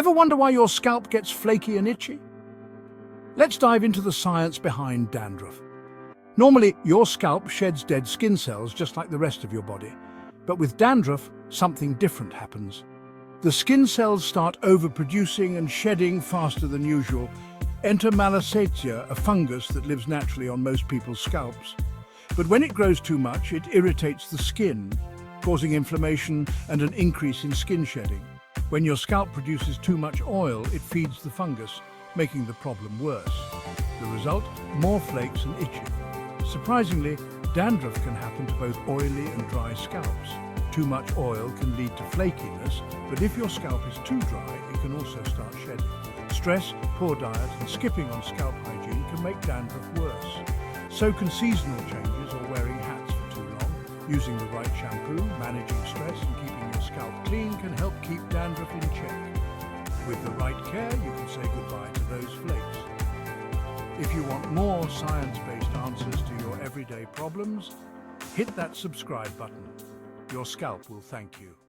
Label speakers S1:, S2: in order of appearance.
S1: Ever wonder why your scalp gets flaky and itchy? Let's dive into the science behind dandruff. Normally, your scalp sheds dead skin cells just like the rest of your body. But with dandruff, something different happens. The skin cells start overproducing and shedding faster than usual. Enter malassezia, a fungus that lives naturally on most people's scalps. But when it grows too much, it irritates the skin, causing inflammation and an increase in skin shedding. When your scalp produces too much oil, it feeds the fungus, making the problem worse. The result? More flakes and itching. Surprisingly, dandruff can happen to both oily and dry scalps. Too much oil can lead to flakiness, but if your scalp is too dry, it can also start shedding. Stress, poor diet, and skipping on scalp hygiene can make dandruff worse. So can seasonal changes or wearing hats for too long. Using the right shampoo, managing stress, and keeping your scalp clean can help keep dandruff in check. With the right care, you can say goodbye to those flakes. If you want more science-based answers to your everyday problems, hit that subscribe button. Your scalp will thank you.